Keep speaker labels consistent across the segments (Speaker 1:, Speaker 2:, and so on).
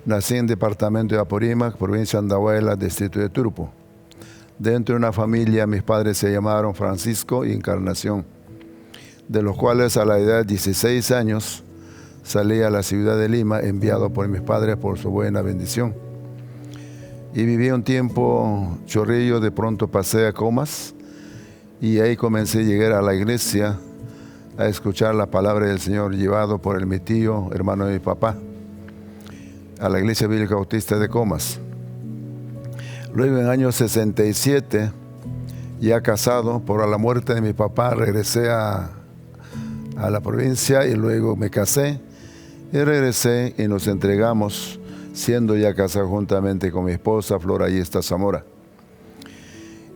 Speaker 1: Nací en el departamento de Apurímac, provincia de Andahuayla, distrito de Turpo. Dentro de una familia, mis padres se llamaron Francisco y Encarnación, de los cuales a la edad de 16 años salí a la ciudad de Lima, enviado por mis padres por su buena bendición. Y viví un tiempo chorrillo, de pronto pasé a Comas, y ahí comencé a llegar a la iglesia a escuchar la palabra del Señor, llevado por mi tío, hermano de mi papá, a la iglesia bíblica bautista de Comas. Luego en el año 67, ya casado, por la muerte de mi papá, regresé a la provincia y luego me casé y regresé y nos entregamos, siendo ya casado juntamente con mi esposa Flor Ayesta Zamora.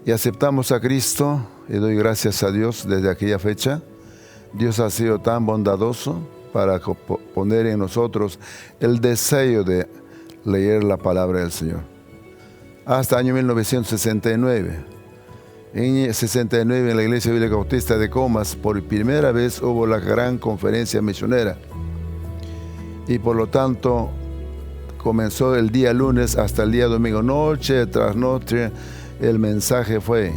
Speaker 1: Y aceptamos a Cristo y doy gracias a Dios desde aquella fecha. Dios ha sido tan bondadoso para poner en nosotros el deseo de leer la palabra del Señor. Hasta el año 1969. En 69, en la iglesia bíblica bautista de Comas, por primera vez hubo la gran conferencia misionera. Y por lo tanto, comenzó el día lunes hasta el día domingo, noche tras noche, el mensaje fue.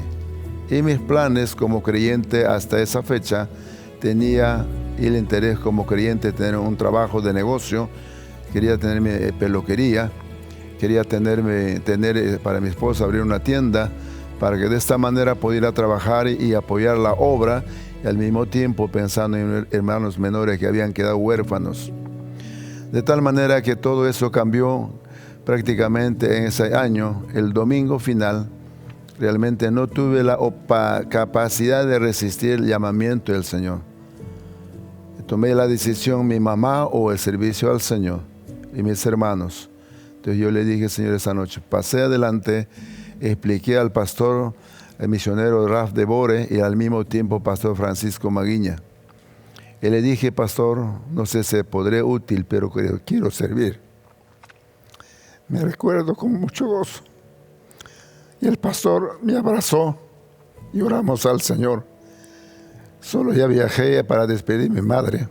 Speaker 1: Y mis planes como creyente hasta esa fecha, tenía el interés como creyente de tener un trabajo de negocio, quería tener mi peluquería, quería tener para mi esposa abrir una tienda, para que de esta manera pudiera trabajar y apoyar la obra, y al mismo tiempo pensando en hermanos menores que habían quedado huérfanos. De tal manera que todo eso cambió prácticamente en ese año. El domingo final, realmente no tuve la capacidad de resistir el llamamiento del Señor. Tomé la decisión, mi mamá o el servicio al Señor y mis hermanos. Entonces yo le dije, Señor, esa noche pasé adelante, expliqué al pastor, el misionero Raf de Bore y al mismo tiempo pastor Francisco Maguiña. Y le dije, pastor, no sé si podré útil, pero quiero servir. Me recuerdo con mucho gozo. Y el pastor me abrazó y oramos al Señor. Solo ya viajé para despedir a mi madre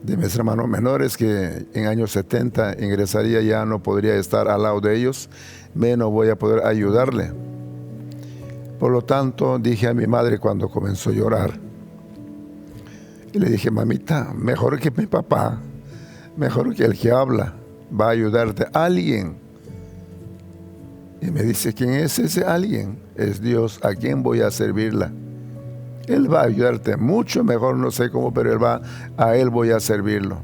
Speaker 1: de mis hermanos menores, que en años 70 ingresaría, ya no podría estar al lado de ellos, menos voy a poder ayudarle. Por lo tanto, dije a mi madre cuando comenzó a llorar, y le dije, mamita, mejor que mi papá, mejor que el que habla, va a ayudarte alguien. Y me dice, ¿quién es ese alguien? Es Dios, ¿a quién voy a servirla? Él va a ayudarte mucho mejor, no sé cómo, pero a Él voy a servirlo.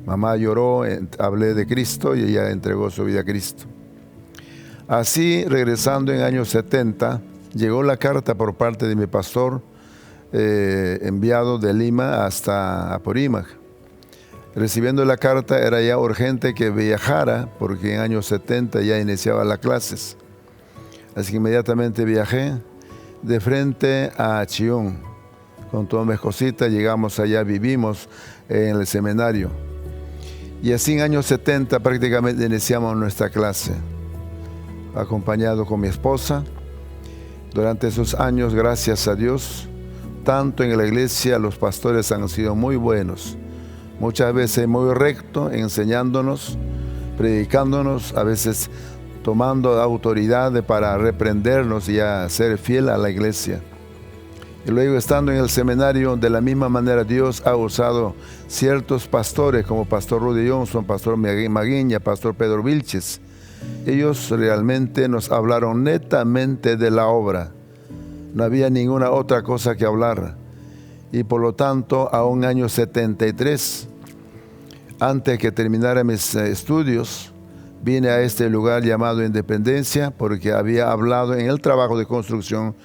Speaker 1: Mamá lloró, hablé de Cristo y ella entregó su vida a Cristo. Así, regresando en años 70, llegó la carta por parte de mi pastor, enviado de Lima hasta Apurímac. Recibiendo la carta era ya urgente que viajara, porque en años 70 ya iniciaba las clases. Así que inmediatamente viajé de frente a Chión. Con todas mis cositas llegamos allá, vivimos en el seminario. Y así en años 70 prácticamente iniciamos nuestra clase, acompañado con mi esposa. Durante esos años, gracias a Dios, tanto en la iglesia los pastores han sido muy buenos, muchas veces muy rectos, enseñándonos, predicándonos, a veces tomando autoridad para reprendernos y a ser fiel a la iglesia. Y luego, estando en el seminario, de la misma manera Dios ha usado ciertos pastores como Pastor Rudy Johnson, Pastor Maguiña, Pastor Pedro Vilches. Ellos realmente nos hablaron netamente de la obra. No había ninguna otra cosa que hablar. Y por lo tanto, a un año 73, antes que terminara mis estudios, vine a este lugar llamado Independencia, porque había hablado en el trabajo de construcción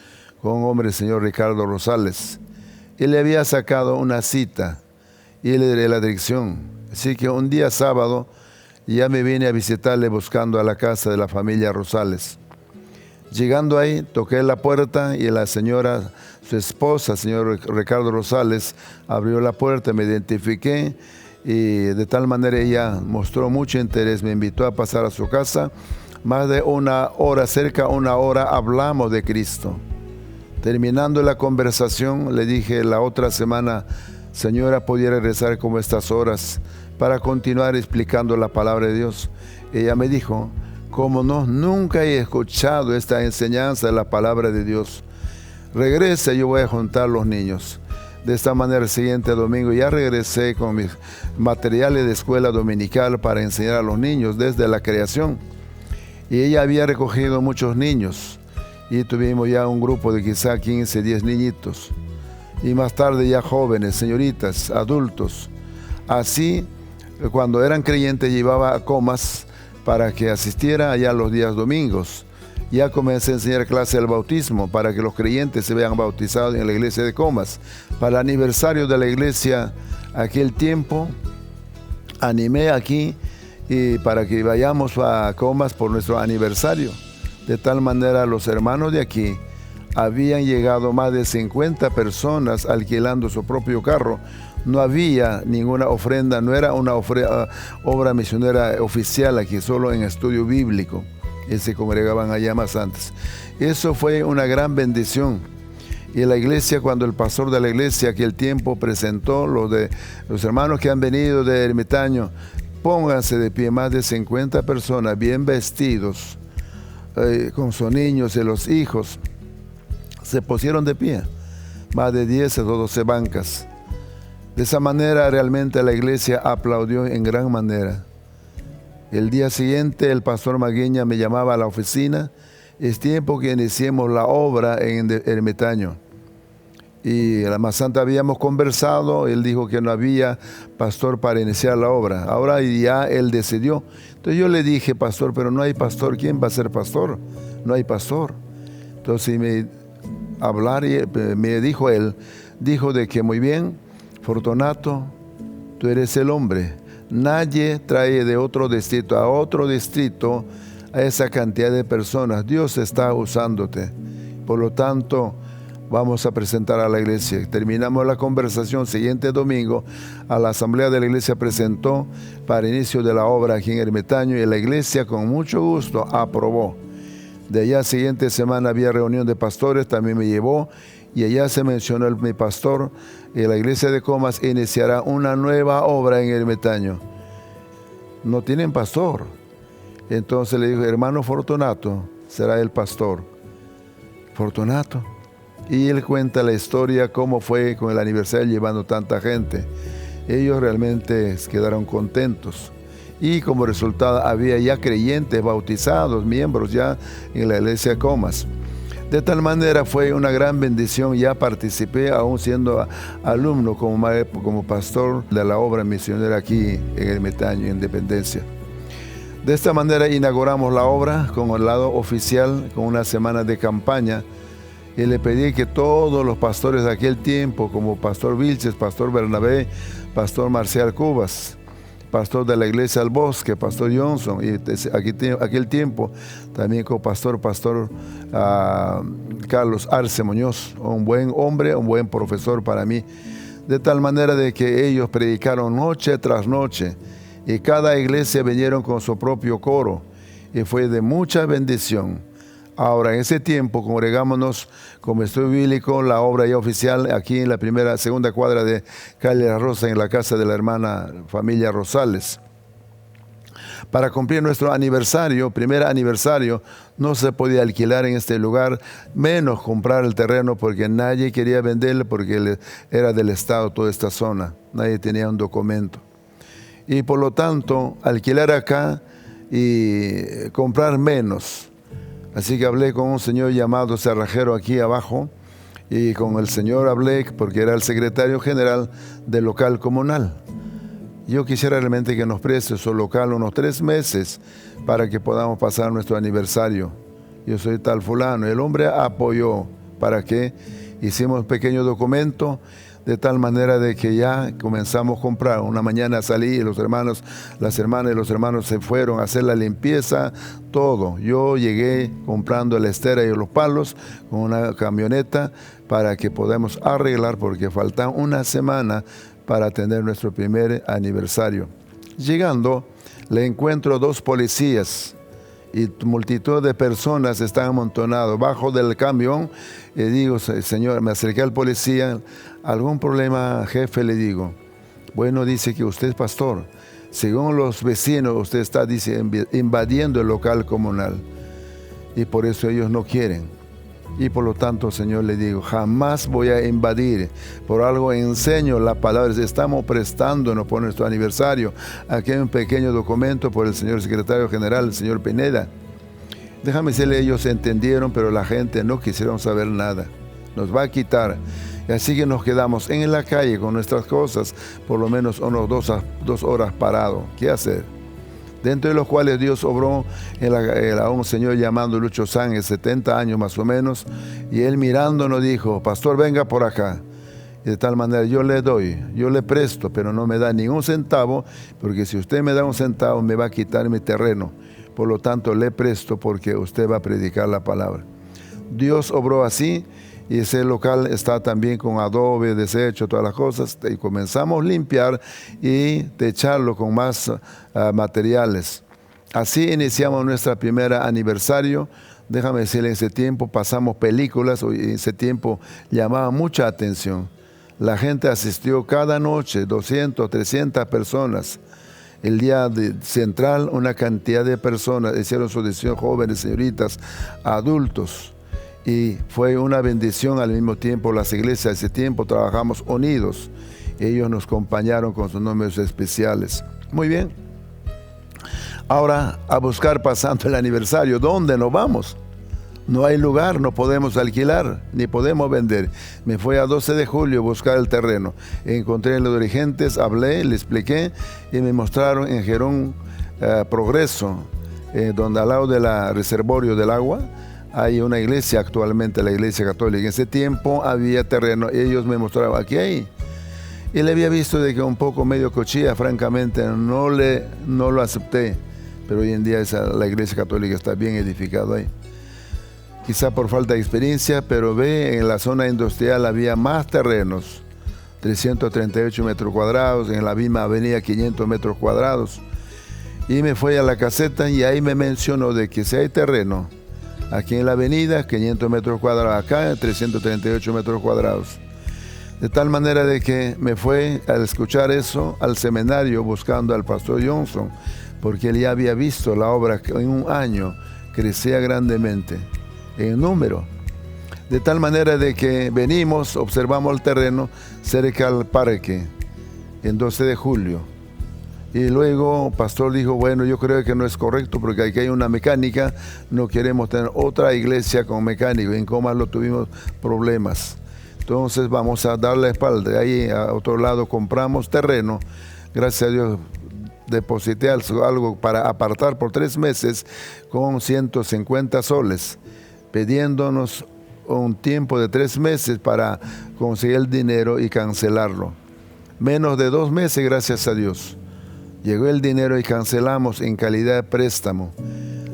Speaker 1: con un hombre, el señor Ricardo Rosales. Él le había sacado una cita y él le dio la dirección. Así que un día sábado ya me vine a visitarle buscando a la casa de la familia Rosales. Llegando ahí, toqué la puerta y la señora, su esposa, señor Ricardo Rosales, abrió la puerta, me identifiqué y de tal manera ella mostró mucho interés, me invitó a pasar a su casa. Más de una hora, cerca de una hora, hablamos de Cristo. Terminando la conversación, le dije, la otra semana Señora, podía regresar como estas horas para continuar explicando la palabra de Dios. Ella me dijo, como no, nunca he escuchado esta enseñanza de la palabra de Dios. Regrese, yo voy a juntar los niños. De esta manera, el siguiente domingo ya regresé con mis materiales de escuela dominical para enseñar a los niños desde la creación. Y ella había recogido muchos niños y tuvimos ya un grupo de quizá 15, 10 niñitos. Y más tarde ya jóvenes, señoritas, adultos. Así, cuando eran creyentes, llevaba a Comas para que asistiera allá los días domingos. Ya comencé a enseñar clase del bautismo para que los creyentes se vean bautizados en la iglesia de Comas. Para el aniversario de la iglesia, aquel tiempo, animé aquí y para que vayamos a Comas por nuestro aniversario. De tal manera, los hermanos de aquí habían llegado más de 50 personas alquilando su propio carro. No había ninguna ofrenda, no era una obra misionera oficial aquí, solo en estudio bíblico. Y se congregaban allá más antes. Eso fue una gran bendición. Y la iglesia, cuando el pastor de la iglesia aquel tiempo presentó los hermanos que han venido de Ermitaño, pónganse de pie, más de 50 personas bien vestidos, con sus niños y los hijos, se pusieron de pie, más de 10 o 12 bancas. De esa manera realmente la iglesia aplaudió en gran manera. El día siguiente el pastor Maguiña me llamaba a la oficina. Es tiempo que iniciemos la obra en Ermitaño. Y la más santa habíamos conversado. Él dijo que no había pastor para iniciar la obra. Ahora ya él decidió. Entonces yo le dije, pastor, pero no hay pastor. ¿Quién va a ser pastor? No hay pastor. Entonces me dijo él, dijo de que muy bien, Fortunato, tú eres el hombre. Nadie trae de otro distrito a otro distrito a esa cantidad de personas. Dios está usándote. Por lo tanto, vamos a presentar a la iglesia. Terminamos la conversación. Siguiente domingo, a la asamblea de la iglesia presentó para inicio de la obra aquí en Ermitaño y la iglesia con mucho gusto aprobó. De allá siguiente semana había reunión de pastores, también me llevó y allá se mencionó mi pastor. Y la iglesia de Comas iniciará una nueva obra en Ermitaño. No tienen pastor. Entonces le dijo, hermano Fortunato, será el pastor. Fortunato. Y él cuenta la historia, cómo fue con el aniversario llevando tanta gente. Ellos realmente quedaron contentos. Y como resultado había ya creyentes bautizados, miembros ya en la iglesia de Comas. De tal manera fue una gran bendición. Ya participé, aún siendo alumno, como pastor de la obra misionera aquí en Ermitaño, Independencia. De esta manera inauguramos la obra con el lado oficial, con una semana de campaña. Y le pedí que todos los pastores de aquel tiempo, como pastor Vilches, pastor Bernabé, pastor Marcial Cubas, pastor de la iglesia del Bosque, pastor Johnson, y aquel tiempo también con pastor Carlos Arce Muñoz, un buen hombre, un buen profesor para mí, de tal manera de que ellos predicaron noche tras noche, y cada iglesia vinieron con su propio coro, y fue de mucha bendición. Ahora, en ese tiempo, congregámonos como estudio bíblico, la obra ya oficial, aquí en la segunda cuadra de Calle La Rosa, en la casa de la hermana familia Rosales. Para cumplir nuestro aniversario, primer aniversario, no se podía alquilar en este lugar, menos comprar el terreno, porque nadie quería venderle, porque era del Estado toda esta zona, nadie tenía un documento. Y por lo tanto, alquilar acá y comprar menos. Así que hablé con un señor llamado Cerrajero aquí abajo, y con el señor hablé porque era el secretario general del local comunal. Yo quisiera realmente que nos preste su local unos 3 meses para que podamos pasar nuestro aniversario. Yo soy tal fulano. El hombre apoyó para que hicimos un pequeño documento, de tal manera de que ya comenzamos a comprar. Una mañana salí y las hermanas y los hermanos se fueron a hacer la limpieza, todo. Yo llegué comprando la estera y los palos con una camioneta para que podamos arreglar, porque falta una semana para tener nuestro primer aniversario. Llegando, le encuentro 2 policías y multitud de personas están amontonadas bajo del camión. Y digo, señor, me acerqué al policía, ¿algún problema, jefe? Le digo, bueno, dice que usted es pastor. Según los vecinos, usted está, dice, invadiendo el local comunal. Y por eso ellos no quieren. Y por lo tanto, Señor, le digo, jamás voy a invadir. Por algo enseño la palabra. Estamos prestándonos por nuestro aniversario. Aquí hay un pequeño documento por el señor secretario general, el señor Pineda. Déjame decirle, ellos entendieron, pero la gente no quisieron saber nada. Nos va a quitar. Y así que nos quedamos en la calle con nuestras cosas, por lo menos unos 2 horas parados. ¿Qué hacer? Dentro de los cuales Dios obró a un señor llamado Lucho Sánchez, 70 años más o menos, y él mirándonos dijo, pastor, venga por acá. Y de tal manera yo le doy, yo le presto, pero no me da ni un centavo, porque si usted me da un centavo me va a quitar mi terreno. Por lo tanto le presto porque usted va a predicar la palabra. Dios obró así, y ese local está también con adobe, desecho, todas las cosas, y comenzamos a limpiar y techarlo con más materiales. Así iniciamos nuestro primer aniversario. Déjame decirle, en ese tiempo pasamos películas, y en ese tiempo llamaba mucha atención. La gente asistió cada noche, 200, 300 personas. El día central, una cantidad de personas hicieron su decisión, jóvenes, señoritas, adultos. Y fue una bendición al mismo tiempo. Las iglesias ese tiempo trabajamos unidos. Ellos nos acompañaron con sus nombres especiales. Muy bien. Ahora a buscar pasando el aniversario. ¿Dónde nos vamos? No hay lugar, no podemos alquilar, ni podemos vender. Me fui a 12 de julio a buscar el terreno. Encontré a los dirigentes, hablé, le expliqué y me mostraron en Gerón Progreso, donde al lado del reservorio del agua, hay una iglesia actualmente, la iglesia católica. En ese tiempo había terreno y ellos me mostraban, aquí hay. Y le había visto de que un poco medio cochilla, francamente, no lo acepté. Pero hoy en día la iglesia católica está bien edificada ahí. Quizá por falta de experiencia, pero en la zona industrial había más terrenos. 338 metros cuadrados, en la misma avenida 500 metros cuadrados. Y me fui a la caseta y ahí me mencionó de que si hay terreno, aquí en la avenida, 500 metros cuadrados, acá 338 metros cuadrados. De tal manera de que me fue al escuchar eso al seminario buscando al pastor Johnson, porque él ya había visto la obra que en un año crecía grandemente en número. De tal manera de que venimos, observamos el terreno cerca al parque, en 12 de julio. Y luego el pastor dijo, bueno, yo creo que no es correcto porque aquí hay una mecánica, no queremos tener otra iglesia con mecánico. En Comas lo tuvimos problemas. Entonces vamos a dar la espalda. Ahí a otro lado compramos terreno. Gracias a Dios deposité algo para apartar por 3 meses con 150 soles, pidiéndonos un tiempo de 3 meses para conseguir el dinero y cancelarlo. Menos de 2 meses, gracias a Dios. Llegó el dinero y cancelamos en calidad de préstamo.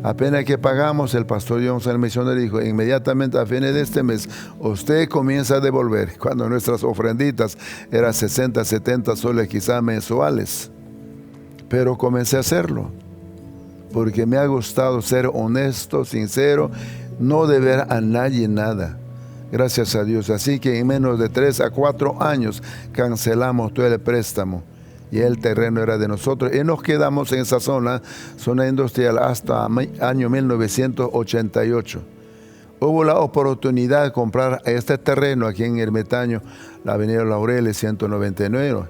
Speaker 1: Apenas que pagamos, el pastor Johnson, el misionero, dijo, inmediatamente a fines de este mes, usted comienza a devolver, cuando nuestras ofrenditas eran 60, 70 soles quizás mensuales. Pero comencé a hacerlo, porque me ha gustado ser honesto, sincero, no deber a nadie nada. Gracias a Dios. Así que en menos de 3 a 4 años cancelamos todo el préstamo. Y el terreno era de nosotros. Y nos quedamos en esa zona industrial, hasta el año 1988. Hubo la oportunidad de comprar este terreno aquí en Ermitaño, la avenida Laureles 199.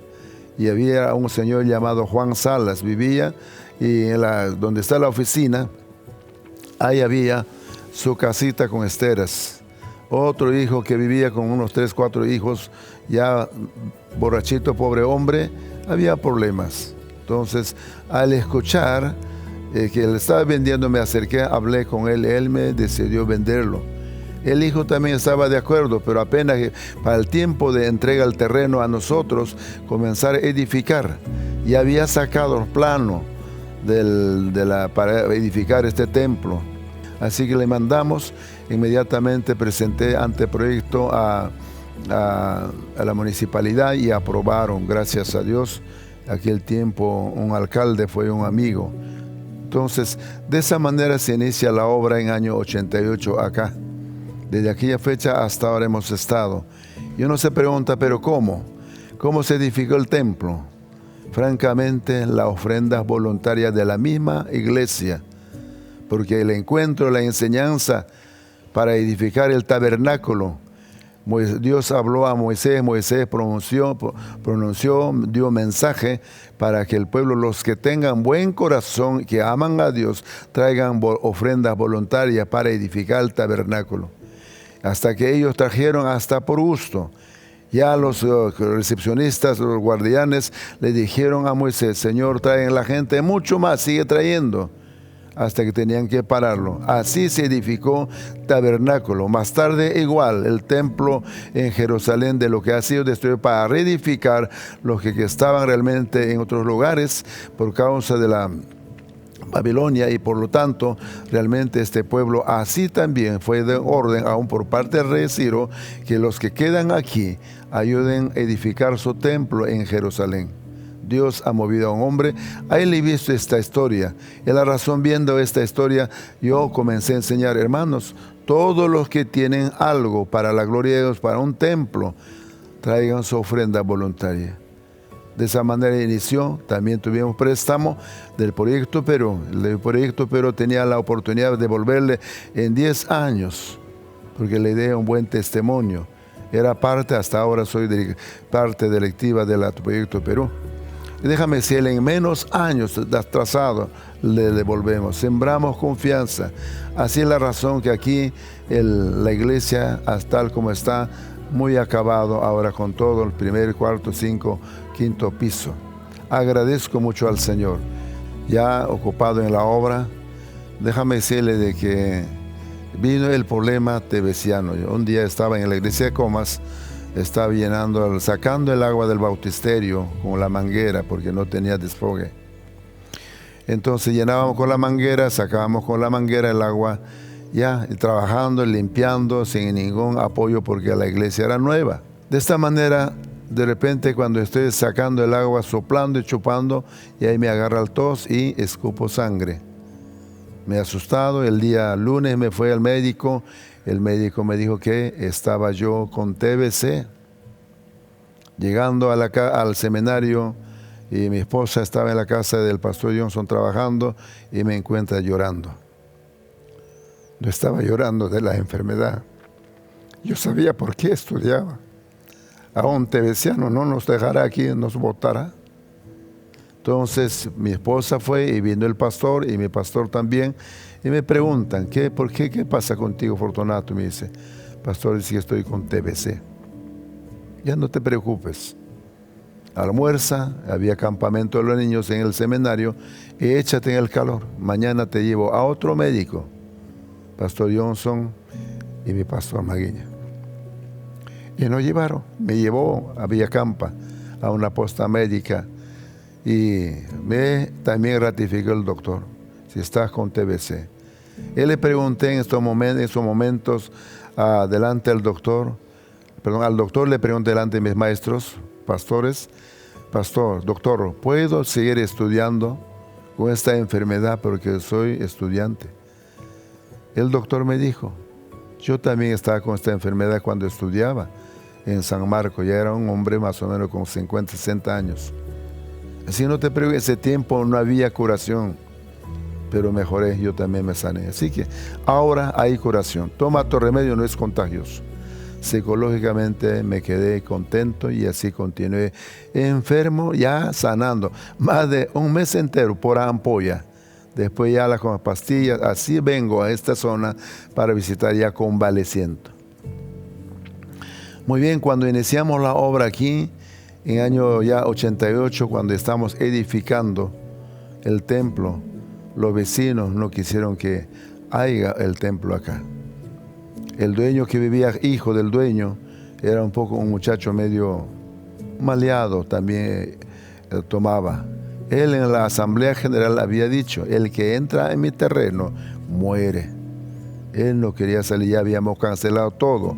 Speaker 1: Y había un señor llamado Juan Salas, vivía, y donde está la oficina, ahí había su casita con esteras. Otro hijo que vivía con unos 3, 4 hijos, ya borrachito, pobre hombre, había problemas. Entonces, al escuchar que él estaba vendiendo, me acerqué, hablé con él me decidió venderlo. El hijo también estaba de acuerdo, pero apenas para el tiempo de entrega del terreno a nosotros, comenzar a edificar. Y había sacado el plano para edificar este templo. Así que le mandamos, inmediatamente presenté anteproyecto a la municipalidad y aprobaron, gracias a Dios. Aquel tiempo un alcalde fue un amigo Entonces, de esa manera se inicia la obra en año 88 acá. Desde aquella fecha hasta ahora hemos estado. Y uno se pregunta, ¿pero cómo? ¿Cómo se edificó el templo? Francamente, las ofrendas voluntarias de la misma iglesia, porque el encuentro, la enseñanza para edificar el tabernáculo, Dios habló a Moisés, Moisés pronunció, dio mensaje para que el pueblo, los que tengan buen corazón, que aman a Dios, traigan ofrendas voluntarias para edificar el tabernáculo. Hasta que ellos trajeron hasta por gusto. Ya los recepcionistas, los guardianes, le dijeron a Moisés, Señor, traen la gente mucho más, sigue trayendo. Hasta que tenían que pararlo. Así se edificó tabernáculo. Más tarde igual, el templo en Jerusalén, de lo que ha sido destruido, para reedificar los que estaban realmente en otros lugares por causa de la Babilonia, y por lo tanto realmente este pueblo así también fue de orden, aún por parte del rey Ciro, que los que quedan aquí ayuden a edificar su templo en Jerusalén. Dios ha movido a un hombre. A él he visto esta historia. Y la razón, viendo esta historia, yo comencé a enseñar, hermanos, todos los que tienen algo para la gloria de Dios, para un templo, traigan su ofrenda voluntaria. De esa manera inició. También tuvimos préstamo del proyecto Perú. El proyecto Perú tenía la oportunidad de devolverle en 10 años, porque le di un buen testimonio. Era parte, hasta ahora soy parte directiva del proyecto Perú. Y déjame decirle, en menos años atrasado le devolvemos, sembramos confianza. Así es la razón que aquí la iglesia, hasta tal como está, muy acabado ahora con todo, el primer, cuarto, quinto piso. Agradezco mucho al Señor. Ya ocupado en la obra, déjame decirle de que vino el problema tebesiano. Yo un día estaba en la iglesia de Comas, estaba sacando el agua del bautisterio con la manguera porque no tenía desfogue. Entonces llenábamos con la manguera, sacábamos con la manguera el agua, ya, y trabajando, limpiando, sin ningún apoyo porque la iglesia era nueva. De esta manera, de repente cuando estoy sacando el agua, soplando y chupando, y ahí me agarra el tos y escupo sangre. Me he asustado. El día lunes me fui al médico. El médico me dijo que estaba yo con TBC. Llegando al seminario, y mi esposa estaba en la casa del pastor Johnson trabajando, y me encuentra llorando. No estaba llorando de la enfermedad. Yo sabía por qué estudiaba. A un tebesiano no nos dejará aquí, nos botará. Entonces mi esposa fue y vino el pastor y mi pastor también, y me preguntan, ¿qué pasa contigo, Fortunato? Me dice, pastor, dice que estoy con TBC. Ya no te preocupes. Almuerza, había campamento de los niños en el seminario, y échate en el calor. Mañana te llevo a otro médico, Pastor Johnson y mi pastor Maguiña. Y nos llevaron, me llevó a Villacampa, a una posta médica, y también ratificó el doctor, si estás con TBC. Y le pregunté en esos momentos, delante del doctor, al doctor le pregunté delante de mis maestros, pastores, pastor, doctor, ¿puedo seguir estudiando con esta enfermedad porque soy estudiante? El doctor me dijo, yo también estaba con esta enfermedad cuando estudiaba en San Marcos, ya era un hombre más o menos con 50, 60 años. Así no te preocupes, ese tiempo no había curación, pero mejoré, yo también me sané. Así que ahora hay curación. Toma tu remedio, no es contagioso. Psicológicamente me quedé contento y así continué enfermo, ya sanando. Más de un mes entero por ampolla. Después ya con las pastillas, así vengo a esta zona para visitar ya convaleciendo. Muy bien, cuando iniciamos la obra aquí, en año ya 88, cuando estamos edificando el templo, los vecinos no quisieron que haya el templo acá. El dueño que vivía, hijo del dueño, era un muchacho medio maleado, también tomaba. Él en la asamblea general había dicho, el que entra en mi terreno muere. Él no quería salir, ya habíamos cancelado todo.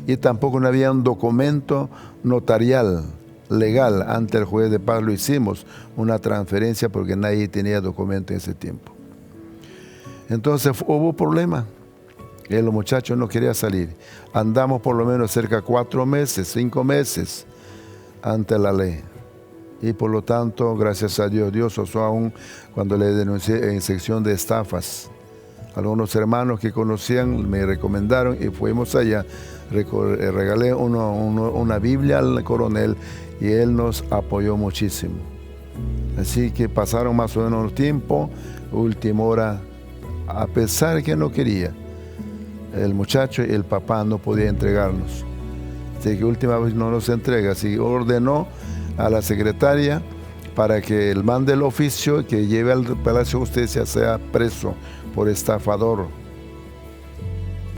Speaker 1: Y tampoco no había un documento notarial, legal. Ante el juez de paz lo hicimos, una transferencia porque nadie tenía documento en ese tiempo. Entonces hubo problema. El muchacho no quería salir. Andamos por lo menos cerca de 4 meses, 5 meses ante la ley. Y por lo tanto, gracias a Dios, Dios usó aún cuando le denuncié en sección de estafas. Algunos hermanos que conocían me recomendaron y fuimos allá. Regalé una Biblia al coronel y él nos apoyó muchísimo. Así que pasaron más o menos tiempo, última hora, a pesar que no quería. El muchacho y el papá no podían entregarnos. Así que última vez no nos entrega. Así que ordenó a la secretaria para que él mande el oficio que lleve al Palacio de Justicia, sea preso por estafador.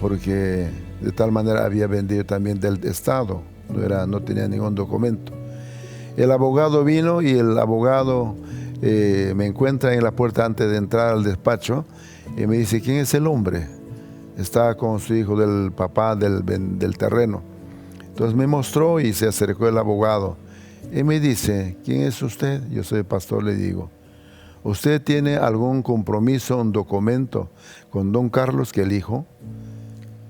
Speaker 1: Porque de tal manera había vendido también del Estado. No tenía ningún documento. El abogado vino y el abogado me encuentra en la puerta antes de entrar al despacho y me dice, ¿quién es el hombre? Estaba con su hijo del papá del terreno. Entonces me mostró y se acercó el abogado y me dice, ¿quién es usted? Yo soy pastor, le digo. ¿Usted tiene algún compromiso, un documento con don Carlos, que el hijo,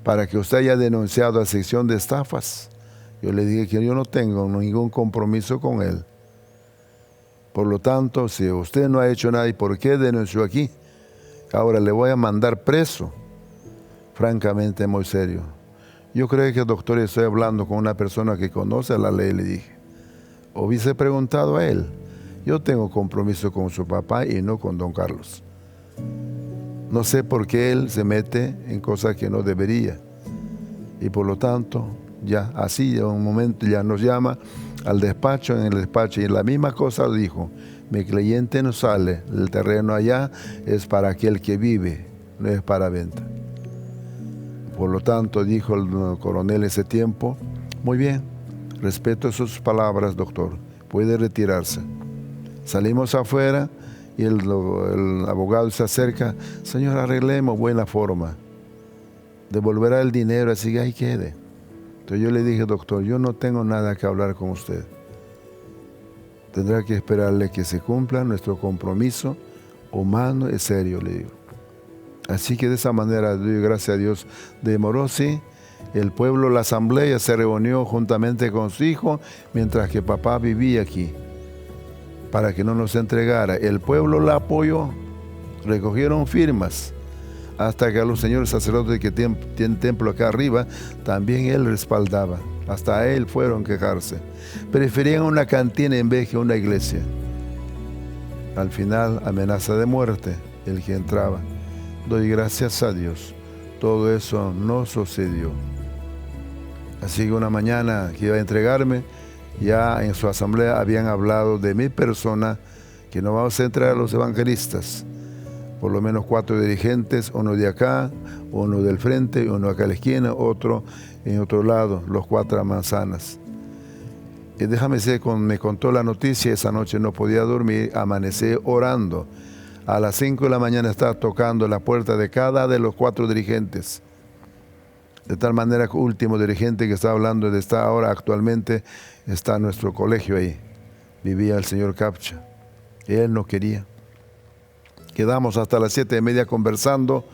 Speaker 1: para que usted haya denunciado a sección de estafas? Yo le dije que yo no tengo ningún compromiso con él. Por lo tanto, si usted no ha hecho nada, ¿y por qué denunció aquí? Ahora le voy a mandar preso. Francamente, muy serio. Yo creo que, doctor, estoy hablando con una persona que conoce la ley, le dije. Hubiese preguntado a él. Yo tengo compromiso con su papá y no con don Carlos. No sé por qué él se mete en cosas que no debería. Y por lo tanto, ya así, en un momento ya nos llama al despacho, en el despacho, y la misma cosa dijo, mi cliente no sale, el terreno allá es para aquel que vive, no es para venta. Por lo tanto, dijo el coronel ese tiempo, muy bien, respeto sus palabras, doctor, puede retirarse. Salimos afuera y el abogado se acerca, señor, arreglemos buena forma, devolverá el dinero, así que ahí quede. Entonces yo le dije, doctor, yo no tengo nada que hablar con usted. Tendrá que esperarle que se cumpla nuestro compromiso humano y serio, le digo. Así que de esa manera, doy gracias a Dios, demoró, sí. El pueblo, la asamblea se reunió juntamente con su hijo, mientras que papá vivía aquí, para que no nos entregara. El pueblo la apoyó, recogieron firmas, hasta que a los señores sacerdotes que tienen templo acá arriba, también él respaldaba. Hasta a él fueron a quejarse. Preferían una cantina en vez que una iglesia. Al final, amenaza de muerte, el que entraba. Doy gracias a Dios. Todo eso no sucedió. Así que una mañana que iba a entregarme, ya en su asamblea habían hablado de mi persona, que no vamos a entregar a los evangelistas. Por lo menos 4 dirigentes, uno de acá, uno del frente, uno acá a la esquina, otro en otro lado, los 4 manzanas. Y déjame decir, me contó la noticia, esa noche no podía dormir, amanecí orando. A las 5 de la mañana estaba tocando la puerta de cada de los 4 dirigentes. De tal manera que el último dirigente que está hablando de esta ahora actualmente está en nuestro colegio ahí. Vivía el señor Capcha. Él no quería. Quedamos hasta las 7:30 conversando.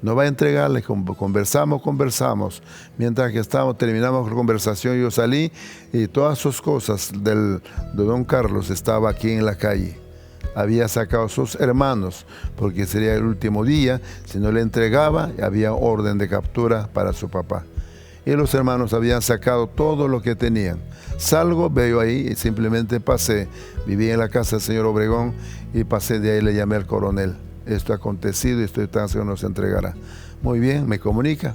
Speaker 1: No va a entregarle, conversamos. Mientras que terminamos la conversación, yo salí y todas sus cosas de don Carlos estaba aquí en la calle. Había sacado a sus hermanos, porque sería el último día. Si no le entregaba, había orden de captura para su papá. Y los hermanos habían sacado todo lo que tenían. Salgo, veo ahí y simplemente pasé. Viví en la casa del señor Obregón y pasé de ahí, le llamé al coronel. Esto ha acontecido y estoy tan seguro que nos entregará. Muy bien, me comunica.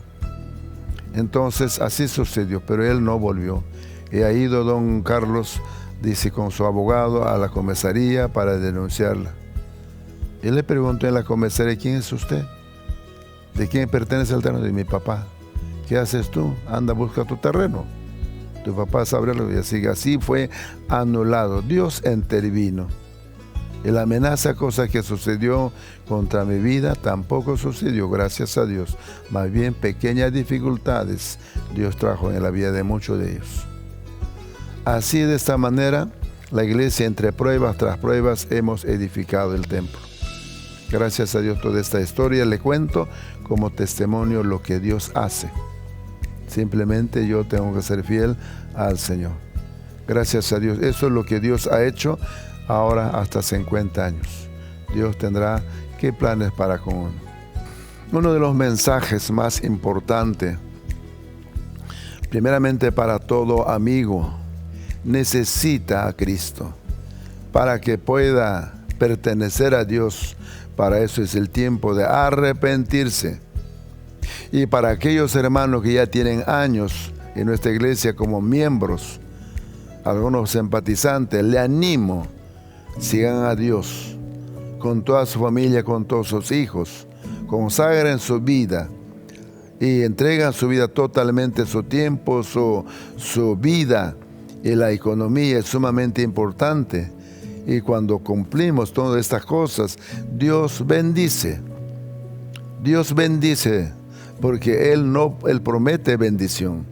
Speaker 1: Entonces así sucedió, pero él no volvió. Y ha ido don Carlos, dice, con su abogado a la comisaría para denunciarla. Él le preguntó en la comisaría, ¿quién es usted? ¿De quién pertenece el terreno? De mi papá. ¿Qué haces tú? Anda, busca tu terreno. Tu papá sabrá lo que sigue. Así fue anulado. Dios intervino. Y la amenaza, cosa que sucedió contra mi vida, tampoco sucedió, gracias a Dios. Más bien, pequeñas dificultades Dios trajo en la vida de muchos de ellos. Así, de esta manera, la iglesia, entre pruebas tras pruebas, hemos edificado el templo. Gracias a Dios toda esta historia le cuento como testimonio lo que Dios hace. Simplemente yo tengo que ser fiel al Señor. Gracias a Dios. Eso es lo que Dios ha hecho ahora hasta 50 años. Dios tendrá qué planes para con uno. Uno de los mensajes más importantes, primeramente para todo amigo, necesita a Cristo para que pueda pertenecer a Dios. Para eso es el tiempo de arrepentirse. Y para aquellos hermanos que ya tienen años en nuestra iglesia como miembros, algunos simpatizantes, le animo, sigan a Dios con toda su familia, con todos sus hijos, consagren su vida y entregan su vida totalmente, su tiempo, su vida. Y la economía es sumamente importante. Y cuando cumplimos todas estas cosas, Dios bendice. Dios bendice, porque Él promete bendición.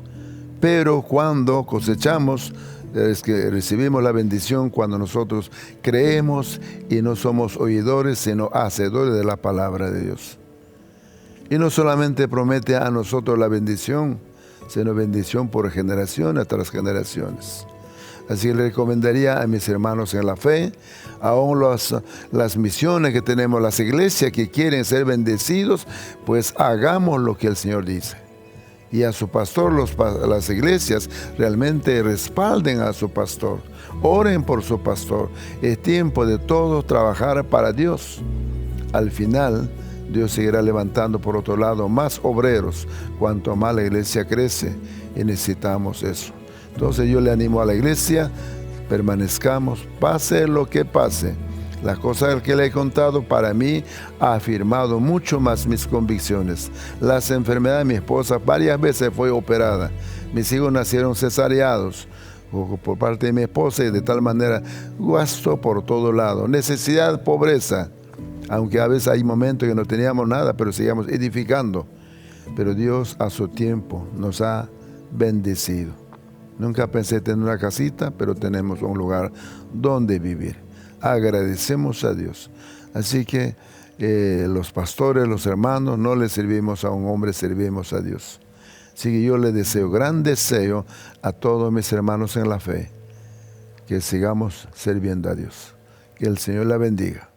Speaker 1: Pero cuando cosechamos, es que recibimos la bendición cuando nosotros creemos y no somos oidores, sino hacedores de la palabra de Dios. Y no solamente promete a nosotros la bendición, sino bendición por generaciones tras generaciones. Así que le recomendaría a mis hermanos en la fe, aún las misiones que tenemos, las iglesias que quieren ser bendecidos, pues hagamos lo que el Señor dice. Y a su pastor, las iglesias realmente respalden a su pastor, oren por su pastor. Es tiempo de todos trabajar para Dios. Al final, Dios seguirá levantando por otro lado más obreros, cuanto más la iglesia crece, y necesitamos eso. Entonces yo le animo a la iglesia, permanezcamos, pase lo que pase. Las cosas que le he contado para mí ha afirmado mucho más mis convicciones. Las enfermedades de mi esposa varias veces fue operada. Mis hijos nacieron cesareados por parte de mi esposa y de tal manera gasto por todo lado. Necesidad, pobreza. Aunque a veces hay momentos que no teníamos nada, pero seguíamos edificando. Pero Dios a su tiempo nos ha bendecido. Nunca pensé tener una casita, pero tenemos un lugar donde vivir. Agradecemos a Dios. Así que los pastores, los hermanos, no le servimos a un hombre, servimos a Dios. Así que yo le deseo, gran deseo a todos mis hermanos en la fe, que sigamos sirviendo a Dios. Que el Señor la bendiga.